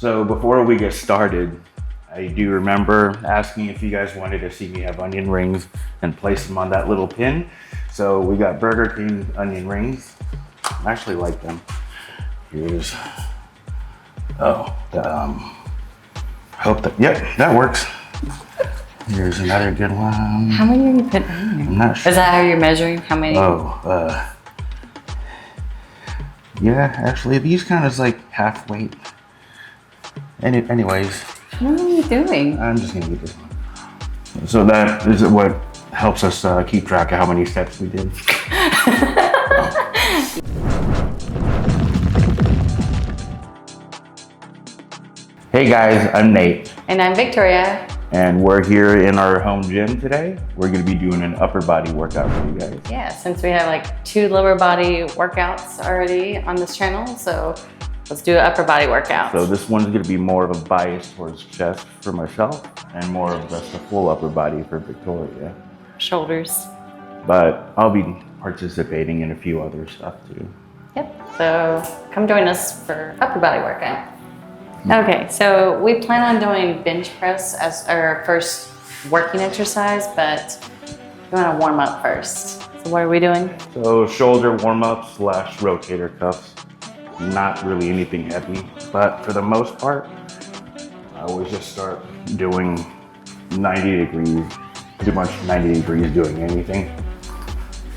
So before we get started, I do remember asking if you guys wanted to see me have onion rings and place them on that little pin. So we got Burger King onion rings. I actually like them. Here's, hope that, yep, that works. Here's another good one. How many are you putting in here? I'm not sure. Is that how you're measuring? How many? Yeah, actually these kind of like half weight. Anyways. What are you doing? I'm just gonna get this one. So that is what helps us keep track of how many steps we did. Hey guys, I'm Nate. And I'm Victoria. And we're here in our home gym today. We're gonna be doing an upper body workout for you guys. Yeah, since we have like 2 lower body workouts already on this channel, so let's do an upper body workout. So this one's gonna be more of a bias towards chest for myself and more of just a full upper body for Victoria. Shoulders. But I'll be participating in a few other stuff too. Yep, so come join us for upper body workout. Okay, so we plan on doing bench press as our first working exercise, but we want to warm up first. So what are we doing? So shoulder warm-up / rotator cuffs. Not really anything heavy, but for the most part, I always just start doing 90 degrees, pretty much 90 degrees doing anything.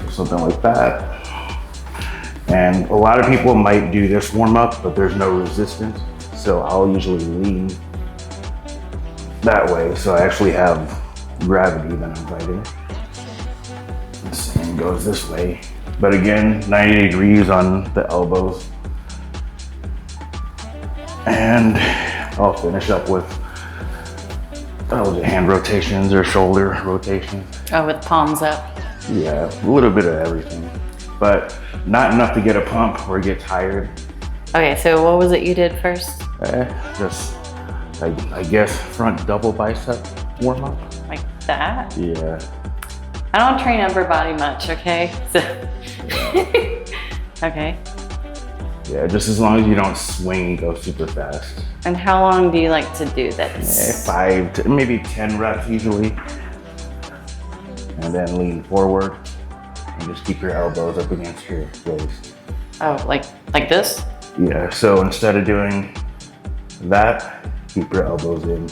Something like that. And a lot of people might do this warm-up, but there's no resistance. So I'll usually lean that way. So I actually have gravity that I'm fighting. The same goes this way. But again, 90 degrees on the elbows. And I'll finish up with hand rotations or shoulder rotations. Oh, with palms up. Yeah, a little bit of everything. But not enough to get a pump or get tired. Okay, so what was it you did first? Just, I guess, front double bicep warm up. Like that? Yeah. I don't train upper body much, okay? So, okay. Yeah, just as long as you don't swing and go super fast. And how long do you like to do this? 5 to maybe 10 reps usually. And then lean forward and just keep your elbows up against your waist. Oh, like this? Yeah, so instead of doing that, keep your elbows in.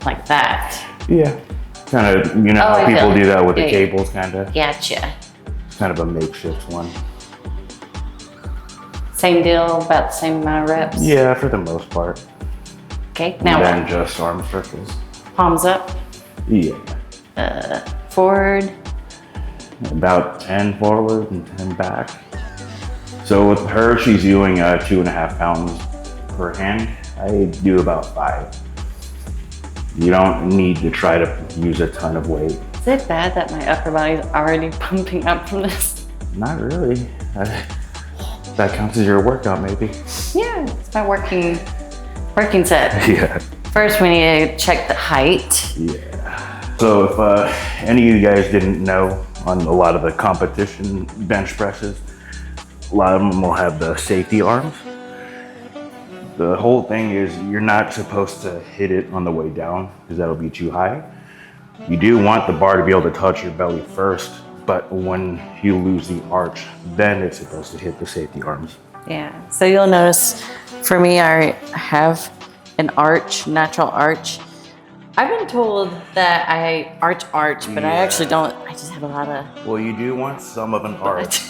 Like that? Yeah. Kind of, you know how people do that with the cables, kind of. Gotcha. It's kind of a makeshift one. Same deal, about the same amount of reps? Yeah, for the most part. Okay, now and then just arm circles. Palms up? Yeah. Forward? About 10 forward and 10 back. So with her, she's doing 2.5 pounds per hand. I do about 5. You don't need to try to use a ton of weight. Is it bad that my upper body's already pumping up from this? Not really. That counts as your workout, maybe. Yeah, it's my working set. Yeah. First, we need to check the height. Yeah. So if any of you guys didn't know, on a lot of the competition bench presses, a lot of them will have the safety arms. The whole thing is you're not supposed to hit it on the way down because that'll be too high. You do want the bar to be able to touch your belly first, but when you lose the arch, then it's supposed to hit the safety arms. Yeah, so you'll notice for me, I have an arch, natural arch. I've been told that I arch, but I actually don't. I just have a lot of... Well, you do want some of an arch,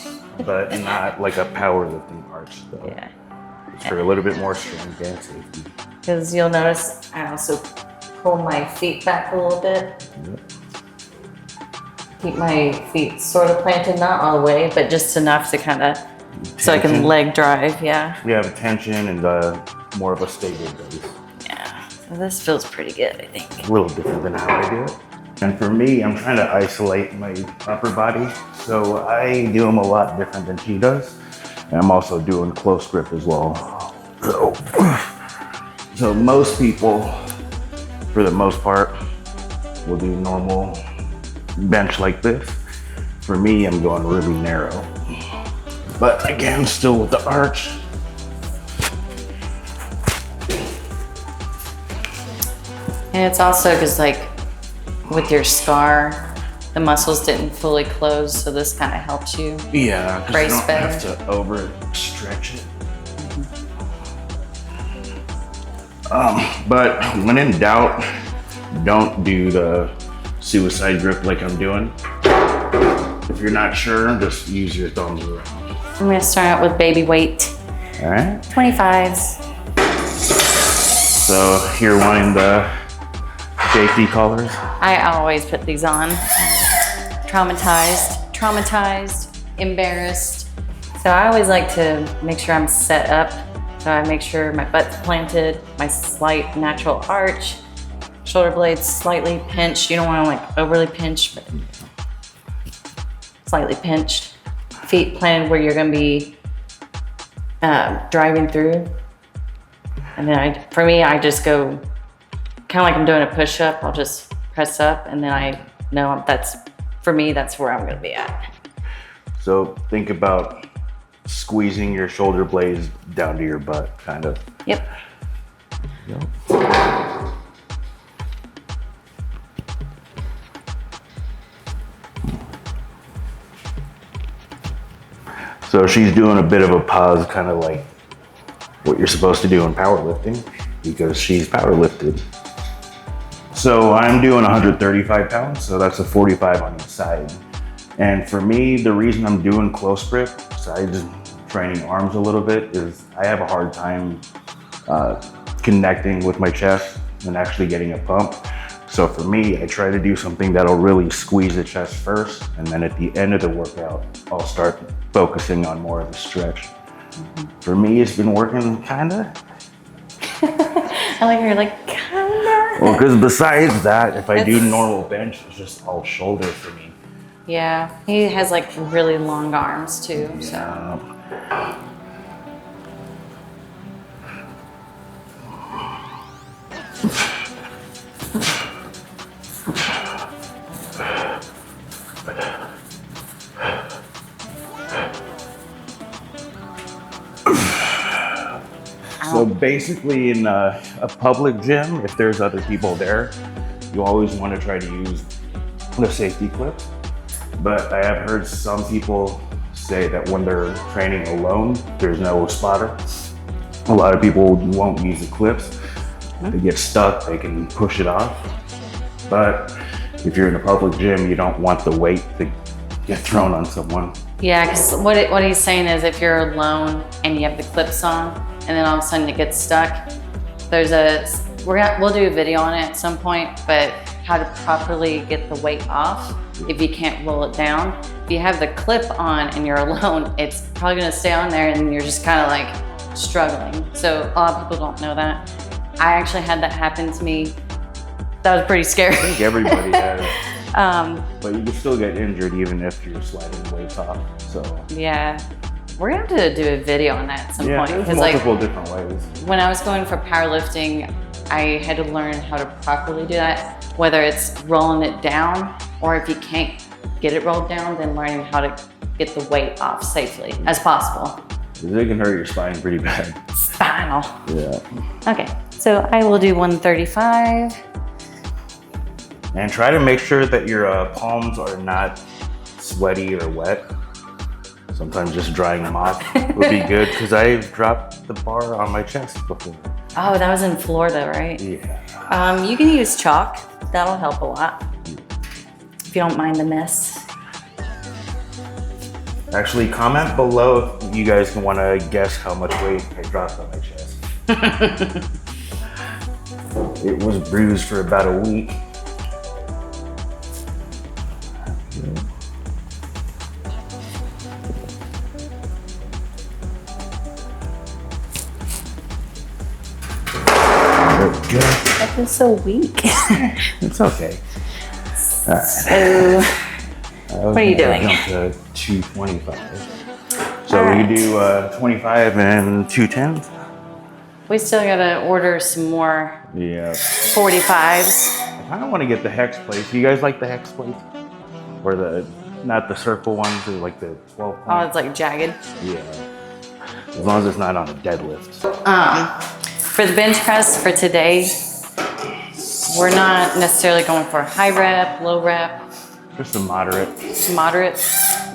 but not like a powerlifting arch, though. Yeah. It's for a little bit more strength and safety. Because you'll notice I also pull my feet back a little bit. Yep. Keep my feet sort of planted, not all the way, but just enough to kind of, so I can leg drive, yeah. We have tension and more of a stable base. Yeah, so this feels pretty good, I think. A little different than how I do it. And for me, I'm trying to isolate my upper body, so I do them a lot different than she does. And I'm also doing close grip as well. So most people, for the most part, will do normal bench like this. For me, I'm going really narrow. But again, still with the arch. And it's also because like with your scar, the muscles didn't fully close, so this kind of helps you. Yeah, because you brace don't better. have to overstretch it. But when in doubt, don't do the suicide grip like I'm doing. If you're not sure, just use your thumbs around. I'm gonna start out with baby weight, All right. 25s. So you're wanting the safety collars? I always put these on. Traumatized, embarrassed. So I always like to make sure I'm set up. So I make sure my butt's planted, my slight natural arch, shoulder blades slightly pinched. You don't want to like overly pinch, but slightly pinched. Feet planted where you're gonna be driving through. And then for me, I just go kind of like I'm doing a push-up. I'll just press up, and then I know for me, that's where I'm gonna be at. So think about squeezing your shoulder blades down to your butt, kind of. Yep. So she's doing a bit of a pause, kind of like what you're supposed to do in powerlifting, because she's powerlifted. So I'm doing 135 pounds, so that's a 45 on each side. And for me, the reason I'm doing close grip, besides training arms a little bit, is I have a hard time connecting with my chest and actually getting a pump. So for me, I try to do something that'll really squeeze the chest first, and then at the end of the workout, I'll start focusing on more of the stretch. For me, it's been working kinda. I like you're like, kinda. Well, because besides that, if I do normal bench, it's just all shoulder for me. Yeah, he has like really long arms too, so. So basically in a public gym, if there's other people there, you always want to try to use the safety clips. But I have heard some people say that when they're training alone, there's no spotter. A lot of people won't use the clips. They get stuck, they can push it off. But if you're in a public gym, you don't want the weight to get thrown on someone. Yeah, because what he's saying is if you're alone and you have the clips on, and then all of a sudden it gets stuck, we'll do a video on it at some point, but how to properly get the weight off if you can't roll it down. If you have the clip on and you're alone, it's probably gonna stay on there and you're just kind of like struggling. So a lot of people don't know that. I actually had that happen to me. That was pretty scary. I think everybody has. But you can still get injured even if you're sliding weights off, so. Yeah, we're gonna have to do a video on that at some point. There's 'cause, multiple different ways. when I was going for powerlifting, I had to learn how to properly do that, whether it's rolling it down or if you can't get it rolled down, then learning how to get the weight off safely as possible. It can hurt your spine pretty bad. Spinal. Yeah. Okay, so I will do 135. And try to make sure that your palms are not sweaty or wet. Sometimes just drying them off would be good, because I've dropped the bar on my chest before. Oh, that was in Florida, right? Yeah. You can use chalk. That'll help a lot. If you don't mind the mess. Actually, comment below if you guys want to guess how much weight I dropped on my chest. It was bruised for about a week. Good. That feels so weak. It's okay. All right. So, what are you doing? Jump to 225. So All right. we do 25 and 210s. We still gotta order some more Yeah. 45s. I kind of want to get the hex plates. You guys like the hex plates? Or not the circle ones, or like the 12 Oh, point? it's like jagged. Yeah. As long as it's not on a deadlift. For the bench press for today, We're not necessarily going for high rep, low rep, Just a moderate. moderate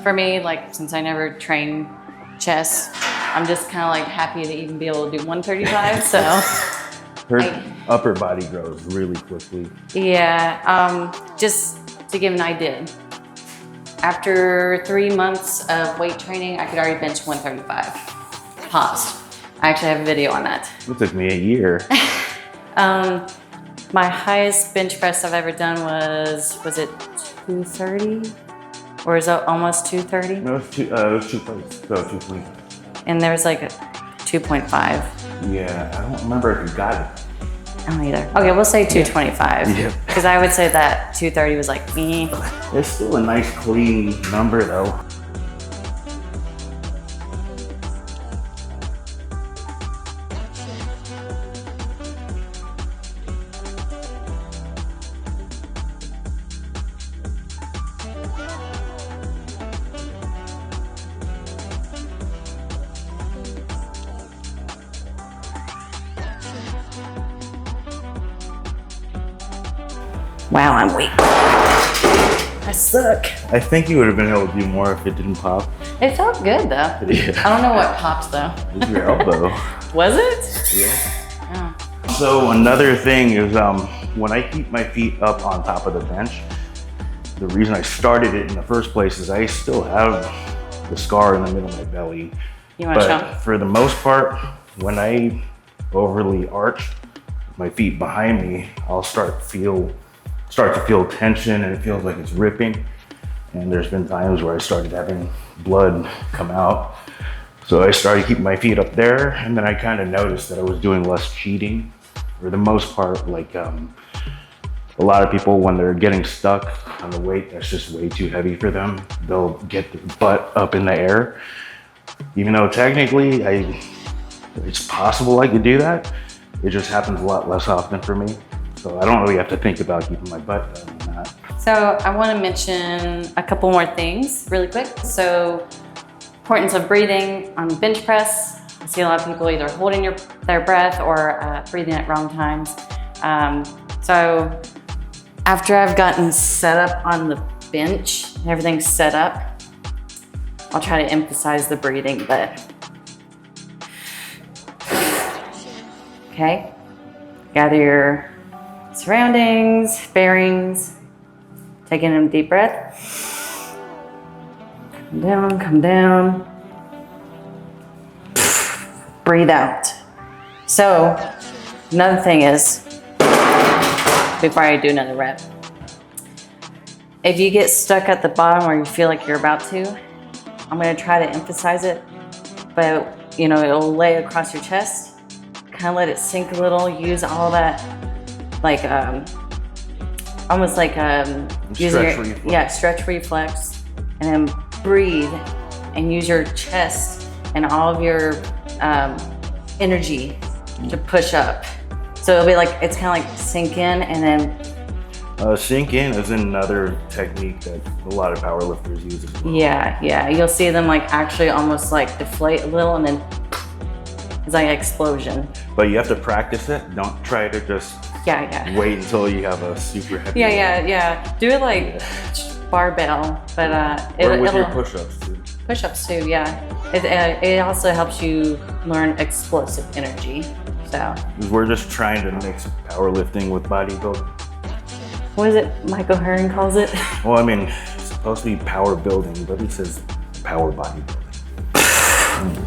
for me. Like since I never train chest, I'm just kind of like happy to even be able to do 135. So Her upper body grows really quickly. yeah, just to give an idea, after 3 months of weight training, I could already bench 135. Paused. I actually have a video on that. It took me a year. My highest bench press I've ever done was it 230? Or is it almost 230? No, it was 2 plates. So 220. And there was like a 2.5. Yeah, I don't remember if you got it. I don't either. Okay, we'll say 225. Yeah. Because I would say that 230 was like, eh. It's still a nice clean number though. Wow, I'm weak. I suck. I think you would have been able to do more if it didn't pop. It felt good though. Yeah. I don't know what popped though. It was your elbow. Was it? Yeah. Oh. So another thing is when I keep my feet up on top of the bench, the reason I started it in the first place is I still have the scar in the middle of my belly. You want to But show? for the most part, when I overly arch my feet behind me, I'll start to feel tension and it feels like it's ripping. And there's been times where I started having blood come out. So I started keeping my feet up there, and then I kind of noticed that I was doing less cheating. For the most part, like a lot of people, when they're getting stuck on the weight that's just way too heavy for them, they'll get their butt up in the air. Even though technically it's possible I could do that, it just happens a lot less often for me. So I don't really have to think about keeping my butt down on that. So I want to mention a couple more things really quick. So importance of breathing on bench press. I see a lot of people either holding their breath or breathing at wrong times. So after I've gotten set up on the bench and everything's set up, I'll try to emphasize the breathing, but okay. Gather your surroundings, bearings, take in a deep breath. Come down. Breathe out. So, another thing is, before I do another rep, if you get stuck at the bottom or you feel like you're about to, I'm gonna try to emphasize it, but it'll lay across your chest. Kind of let it sink a little, use all that, like, almost like using Stretch reflex. Yeah, stretch reflex, and then breathe and use your chest and all of your energy to push up. So it'll be like, it's kind of like sink in and then Sink in is another technique that a lot of powerlifters use as well. yeah, you'll see them like actually almost like deflate a little and then it's like an explosion. But you have to practice it. Don't try to just Yeah. wait until you have a super heavy. Yeah. Do it like barbell, but Or with your it'll push-ups too. push-ups too. Yeah. It also helps you learn explosive energy. So We're just trying to mix powerlifting with bodybuilding. what is it Michael Hearn calls it? Well, I mean, it's supposed to be power building, but he says power bodybuilding.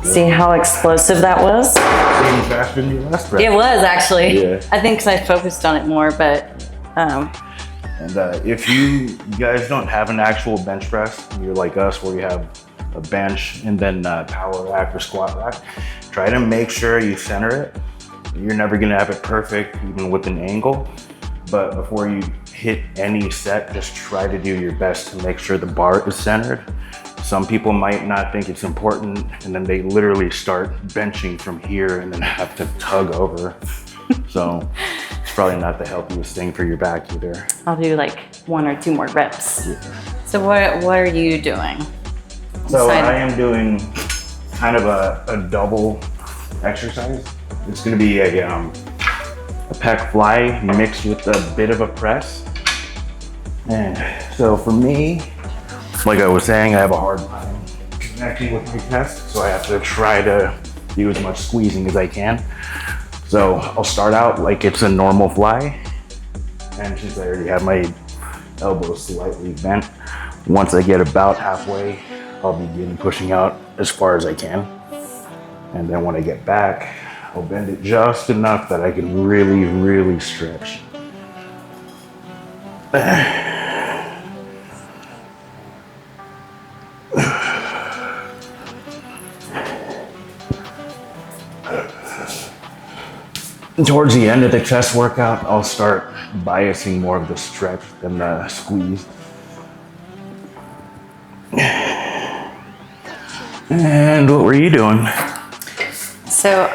See how explosive that was? Getting faster than your last rep. It was actually. Yeah. I think because I focused on it more, but And if you guys don't have an actual bench press, you're like us where you have a bench and then power rack or squat rack, try to make sure you center it. You're never gonna have it perfect, even with an angle. But before you hit any set, just try to do your best to make sure the bar is centered. Some people might not think it's important, and then they literally start benching from here and then have to tug over. So it's probably not the healthiest thing for your back either. I'll do like 1 or 2 more reps. Yeah. So what are you doing? So Side- I am doing kind of a double exercise. It's gonna be a pec fly mixed with a bit of a press. And so for me, like I was saying, I have a hard time connecting with my chest, so I have to try to do as much squeezing as I can. So I'll start out like it's a normal fly, and since I already have my elbows slightly bent, once I get about halfway, I'll begin pushing out as far as I can. And then when I get back, I'll bend it just enough that I can really, really stretch. Towards the end of the chest workout, I'll start biasing more of the stretch than the squeeze. And what were you doing? So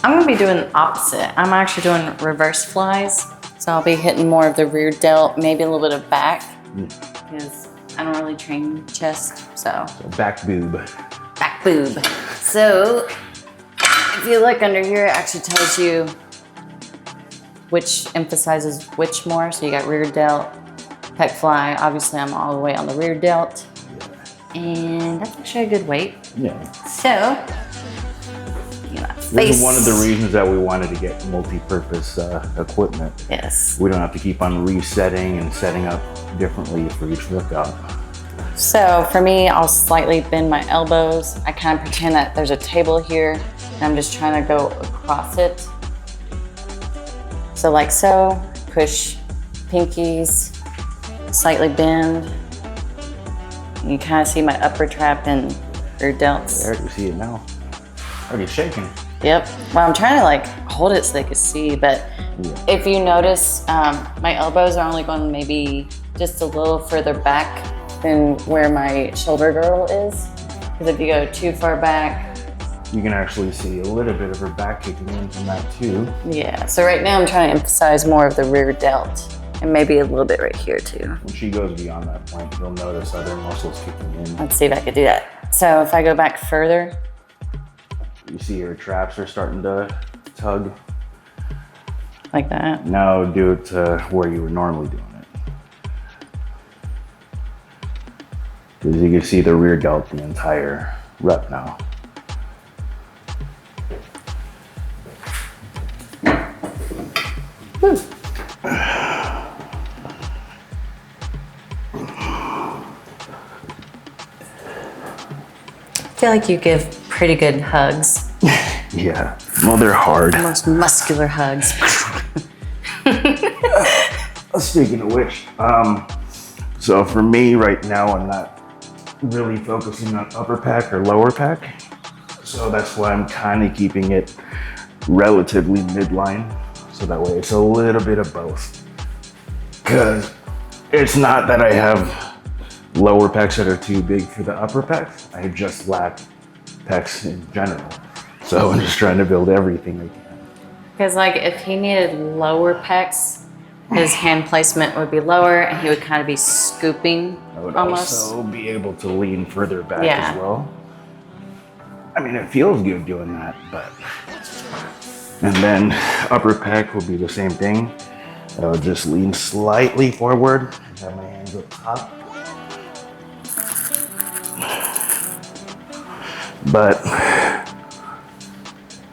I'm gonna be doing the opposite. I'm actually doing reverse flies. So I'll be hitting more of the rear delt, maybe a little bit of back, because I don't really train chest, so back boob. Back boob. So if you look under here, it actually tells you which emphasizes which more. So you got rear delt, pec fly. Obviously I'm all the way on the rear delt. And that's actually a good weight. Yeah. So, this is one of the reasons that we wanted to get multi-purpose equipment. Yes. We don't have to keep on resetting and setting up differently for each workout. So for me, I'll slightly bend my elbows. I kind of pretend that there's a table here and I'm just trying to go across it. So like so, push pinkies, slightly bend. You kind of see my upper trap and rear delts. I already see it now. Already shaking. Yep. Well, I'm trying to like hold it so they can see, but if you notice, my elbows are only going maybe just a little further back than where my shoulder girdle is. Because if you go too far back, you can actually see a little bit of her back kicking in from that too. Yeah. So right now I'm trying to emphasize more of the rear delt. And maybe a little bit right here too. When she goes beyond that point, you'll notice other muscles kicking in. Let's see if I could do that. So if I go back further. You see her traps are starting to tug. Like that. Now do it to where you were normally doing it. Because you can see the rear delt the entire rep now. Woo. I feel like you give pretty good hugs. Yeah, well, they're hard. Most muscular hugs. Speaking of which, so for me right now, I'm not really focusing on upper pack or lower pack. So that's why I'm kind of keeping it relatively midline. So that way it's a little bit of both. Because it's not that I have lower pecs that are too big for the upper pecs. I just lack pecs in general. So I'm just trying to build everything I can. Because like if he needed lower pecs, his hand placement would be lower and he would kind of be scooping I would almost. also be able to lean further back Yeah. as well. I mean, it feels good doing that, but. And then upper pec will be the same thing. I would just lean slightly forward and have my hands up top. But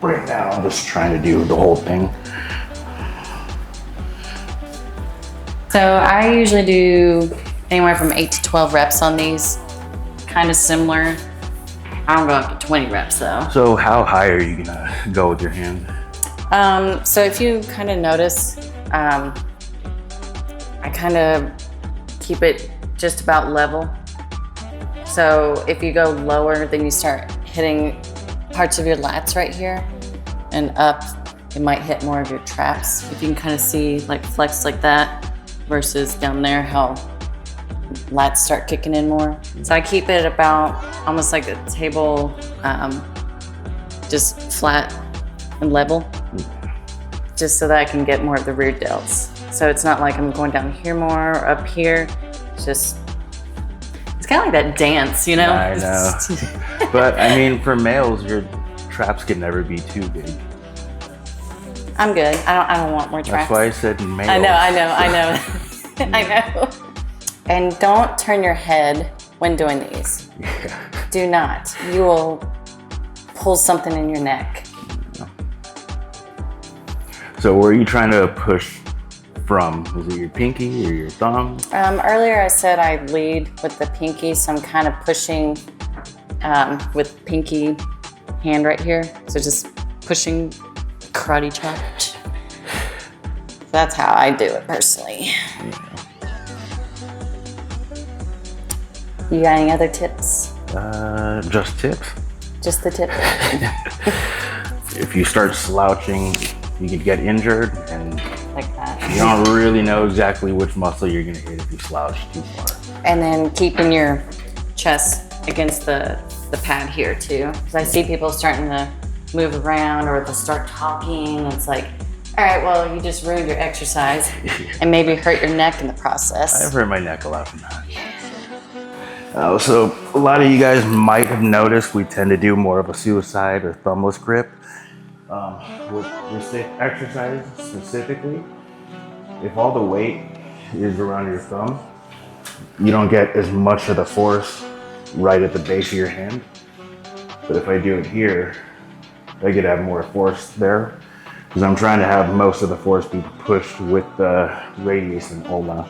right now I'm just trying to do the whole thing. So I usually do anywhere from 8 to 12 reps on these. Kind of similar. I don't go up to 20 reps though. So how high are you gonna go with your hand? So if you kind of notice, I kind of keep it just about level. So if you go lower, then you start hitting parts of your lats right here, and up, it might hit more of your traps. If you can kind of see like flex like that versus down there, how lats start kicking in more. So I keep it about almost like a table, just flat and level, just so that I can get more of the rear delts. So it's not like I'm going down here more or up here. It's kind of like that dance, you know? I know. But I mean, for males, your traps can never be too big. I'm good. I don't want more traps. That's why I said male. I know. I know. And don't turn your head when doing these. Yeah. Do not. You will pull something in your neck. So where are you trying to push from? Is it your pinky or your thumb? Earlier I said I lead with the pinky, so I'm kind of pushing with pinky hand right here. So just pushing karate chop. That's how I do it personally. You got any other tips? Just tips. Just the tip. If you start slouching, you could get injured, and Like that. you don't really know exactly which muscle you're gonna hit if you slouch too far. And then keeping your chest against the pad here too. Because I see people starting to move around or they'll start talking. It's like, all right, well, you just ruined your exercise and maybe hurt your neck in the process. I've hurt my neck a lot from that. So a lot of you guys might have noticed we tend to do more of a suicide or thumbless grip. With this exercise specifically, if all the weight is around your thumb, you don't get as much of the force right at the base of your hand. But if I do it here, I get to have more force there because I'm trying to have most of the force be pushed with the radius and ulna.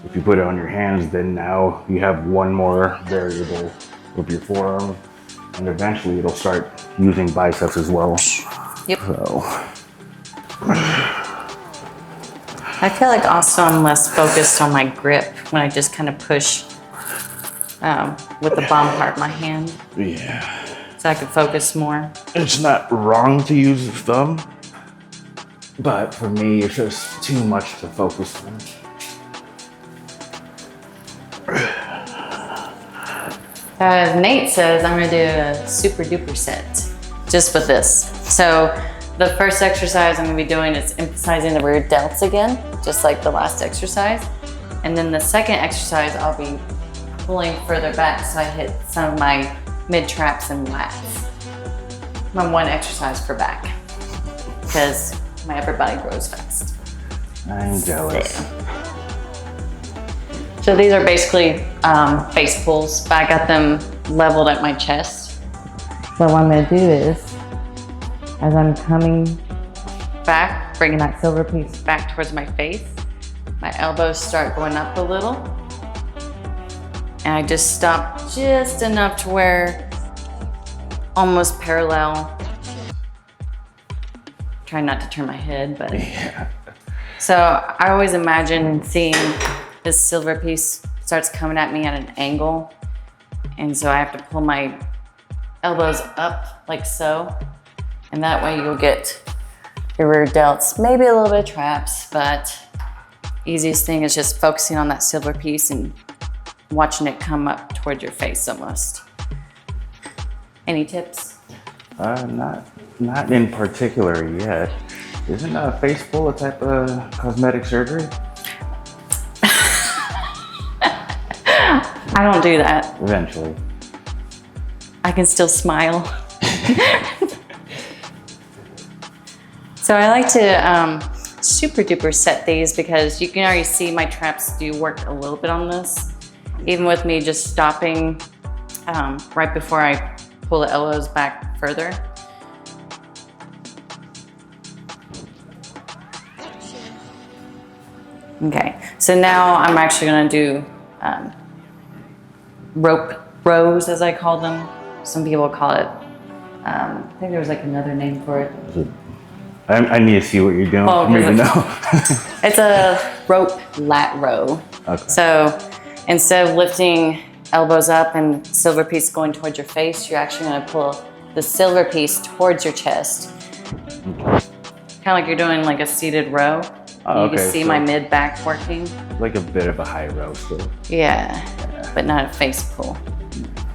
If you put it on your hands, then now you have one more variable with your forearm, and eventually it'll start using biceps as well. Yep. So. I feel like also I'm less focused on my grip when I just kind of push with the bottom part of my hand. Yeah. So I can focus more. It's not wrong to use the thumb, but for me, it's just too much to focus on. As Nate says, I'm gonna do a super duper set just with this. So the first exercise I'm gonna be doing is emphasizing the rear delts again, just like the last exercise. And then the second exercise, I'll be pulling further back so I hit some of my mid traps and lats. My one exercise for back, because my upper body grows fast. I'm jealous. So these are basically face pulls, but I got them leveled at my chest. So what I'm gonna do is, as I'm coming back, bringing that silver piece back towards my face, my elbows start going up a little. And I just stop just enough to where almost parallel. Try not to turn my head, but. Yeah. So I always imagine seeing this silver piece starts coming at me at an angle. And so I have to pull my elbows up like so. And that way you'll get your rear delts, maybe a little bit of traps, but easiest thing is just focusing on that silver piece and watching it come up toward your face almost. Any tips? Not in particular yet. Isn't a face pull a type of cosmetic surgery? I don't do that. Eventually. I can still smile. So I like to super duper set these because you can already see my traps do work a little bit on this. Even with me just stopping right before I pull the elbows back further. Okay, so now I'm actually gonna do rope rows, as I call them. Some people call it, I think there was like another name for it. I need to see what you're doing Oh, for me to know. It's a rope lat row. Okay. So instead of lifting elbows up and silver piece going towards your face, you're actually gonna pull the silver piece towards your chest. Kind of like you're doing like a seated row. Oh, You can okay, see so my mid back working. like a bit of a high row still. Yeah, but not a face pull.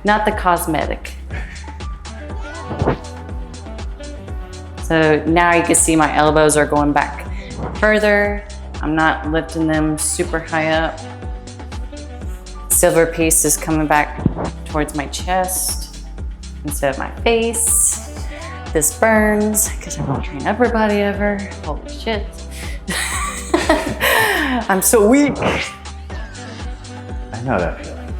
Not the cosmetic. So now you can see my elbows are going back further. I'm not lifting them super high up. Silver piece is coming back towards my chest instead of my face. this burns because I don't train upper body ever. Holy shit. I'm so weak. I know that feeling.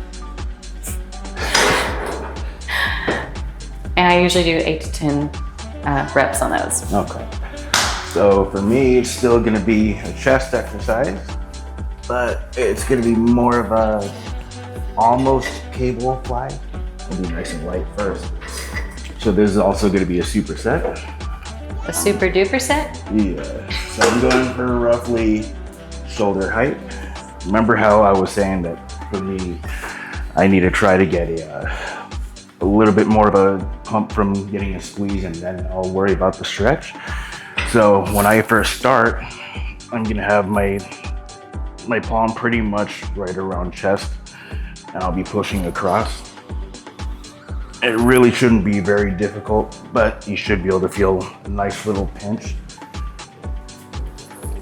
And I usually do 8 to 10 reps on those. Okay. So for me, it's still gonna be a chest exercise, but it's gonna be more of a almost cable fly. It'll be nice and light first. So this is also gonna be a superset. A super duper set? Yeah. So I'm going for roughly shoulder height. Remember how I was saying that for me, I need to try to get a little bit more of a pump from getting a squeeze, and then I'll worry about the stretch. So when I first start, I'm gonna have my palm pretty much right around chest, and I'll be pushing across. It really shouldn't be very difficult, but you should be able to feel a nice little pinch.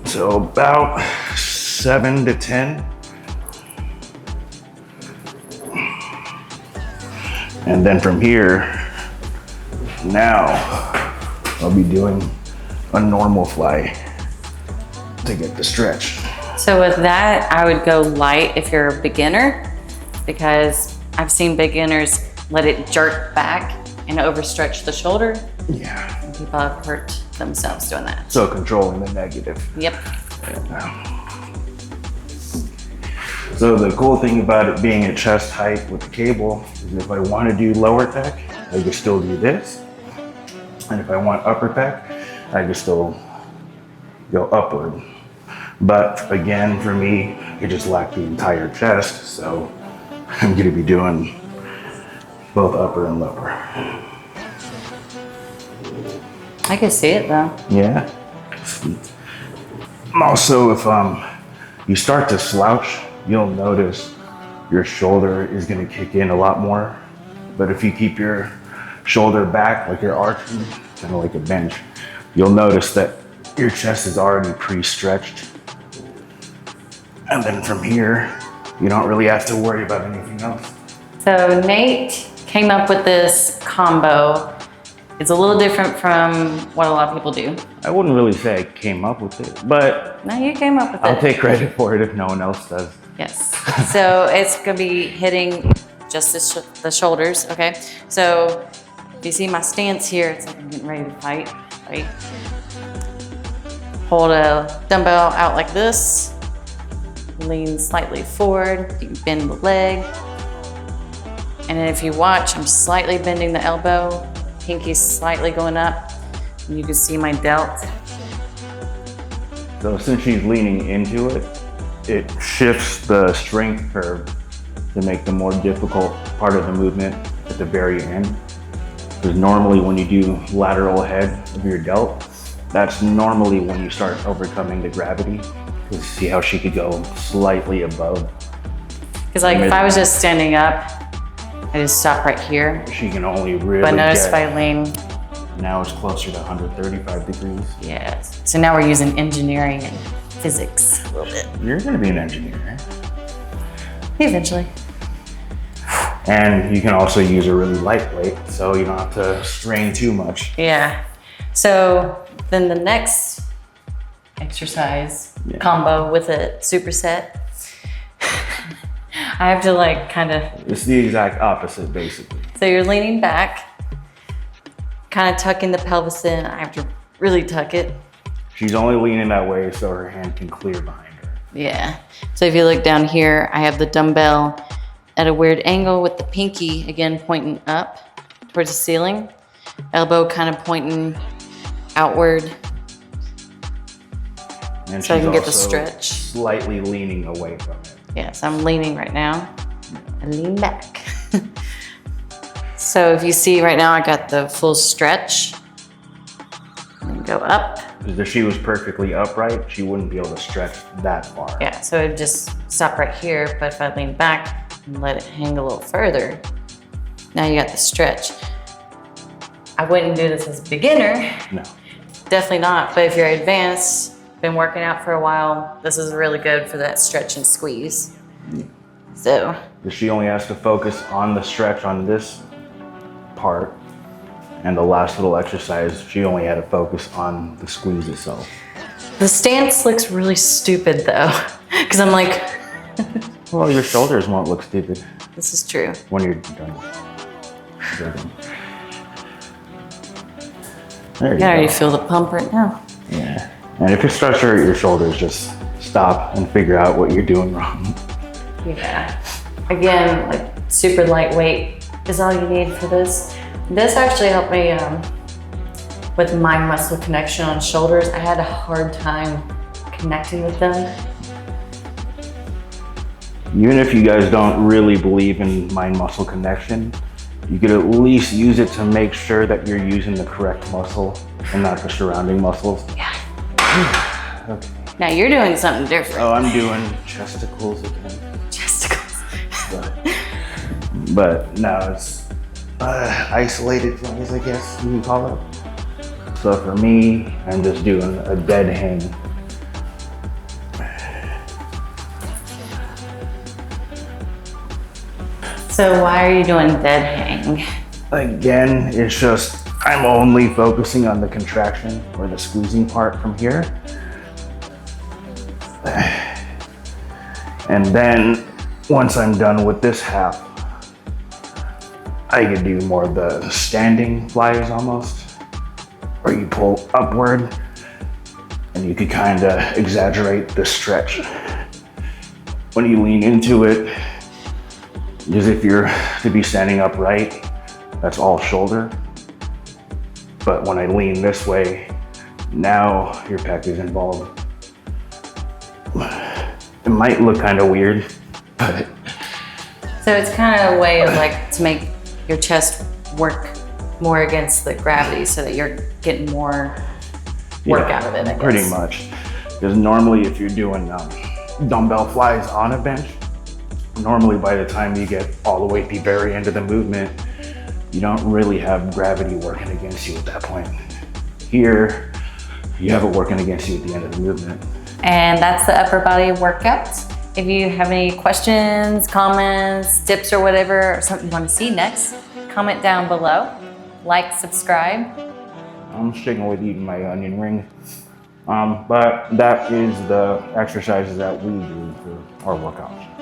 So about 7 to 10. And then from here, now I'll be doing a normal fly to get the stretch. So with that, I would go light if you're a beginner, because I've seen beginners let it jerk back and overstretch the shoulder. Yeah. And people have hurt themselves doing that. So controlling the negative. Yep. So the cool thing about it being at chest height with the cable is if I want to do lower pec, I can still do this. And if I want upper pec, I can still go upward. But again, for me, I just lack the entire chest, so I'm going to be doing both upper and lower. I can see it though. Yeah. Sweet. Also, if you start to slouch, you'll notice your shoulder is going to kick in a lot more. But if you keep your shoulder back, like you're arching, kind of like a bench, you'll notice that your chest is already pre-stretched. And then from here, you don't really have to worry about anything else. So Nate came up with this combo. It's a little different from what a lot of people do. I wouldn't really say I came up with it, but No, you came up with it. I'll take credit for it if no one else does. Yes. So it's gonna be hitting just the shoulders, okay? So if you see my stance here, it's like I'm getting ready to fight, right? Hold a dumbbell out like this. Lean slightly forward. You can bend the leg. And then if you watch, I'm slightly bending the elbow. Pinky's slightly going up. And you can see my delt. So since she's leaning into it, it shifts the strength curve to make the more difficult part of the movement at the very end. Because normally when you do lateral head of your delt, that's normally when you start overcoming the gravity. Because see how she could go slightly above. Because like if I was just standing up, I just stop right here. She can only really But notice get, if I lean, now it's closer to 135 degrees. yes. So now we're using engineering and physics a little bit. You're gonna be an engineer, right? Eventually. And you can also use a really light weight, so you don't have to strain too much. Yeah. So then the next exercise combo with a superset, I have to like kind of. It's the exact opposite, basically. So you're leaning back, kind of tucking the pelvis in. I have to really tuck it. She's only leaning that way so her hand can clear behind her. Yeah. So if you look down here, I have the dumbbell at a weird angle with the pinky again pointing up towards the ceiling, elbow kind of pointing outward. And so I can get the also stretch. Slightly leaning away from it. Yes, I'm leaning right now. I lean back. So if you see right now, I got the full stretch. And go up. Because if she was perfectly upright, she wouldn't be able to stretch that far. Yeah, so it just stop right here. But if I lean back and let it hang a little further, now you got the stretch. I wouldn't do this as a beginner. No. Definitely not. But if you're advanced, been working out for a while, this is really good for that stretch and squeeze. So Because she only has to focus on the stretch on this part, And the last little exercise, she only had to focus on the squeeze itself. The stance looks really stupid though, because I'm like, Well, your shoulders won't look stupid this is true. when you're done. There you I can already go. feel the pump right now. Yeah. And if it starts to hurt your shoulders, just stop and figure out what you're doing wrong. Yeah. Again, like super lightweight is all you need for this. This actually helped me with mind muscle connection on shoulders. I had a hard time connecting with them. Even if you guys don't really believe in mind muscle connection, you could at least use it to make sure that you're using the correct muscle and not the surrounding muscles. Yeah. Okay. Now you're doing something different. Oh, I'm doing chesticles again. Chesticles. But now it's isolated flies, I guess you can call it. So for me, I'm just doing a dead hang. So why are you doing dead hang? Again, it's just, I'm only focusing on the contraction or the squeezing part from here. And then once I'm done with this half, I can do more of the standing flies almost, where you pull upward and you could kind of exaggerate the stretch. When you lean into it, because if you're to be standing upright, that's all shoulder. But when I lean this way, now your pec is involved. It might look kind of weird, but So it's kind of a way of like to make your chest work more against the gravity so that you're getting more work out of it, I guess. Pretty much. Because normally if you're doing dumbbell flies on a bench, normally by the time you get all the way to the very end of the movement, you don't really have gravity working against you at that point. Here, you have it working against you at the end of the movement. And that's the upper body workout. If you have any questions, comments, tips or whatever, or something you want to see next, comment down below. Like, subscribe. I'm sticking with eating my onion ring. But that is the exercises that we do for our workouts.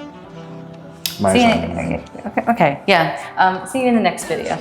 Okay, yeah. See you in the next video.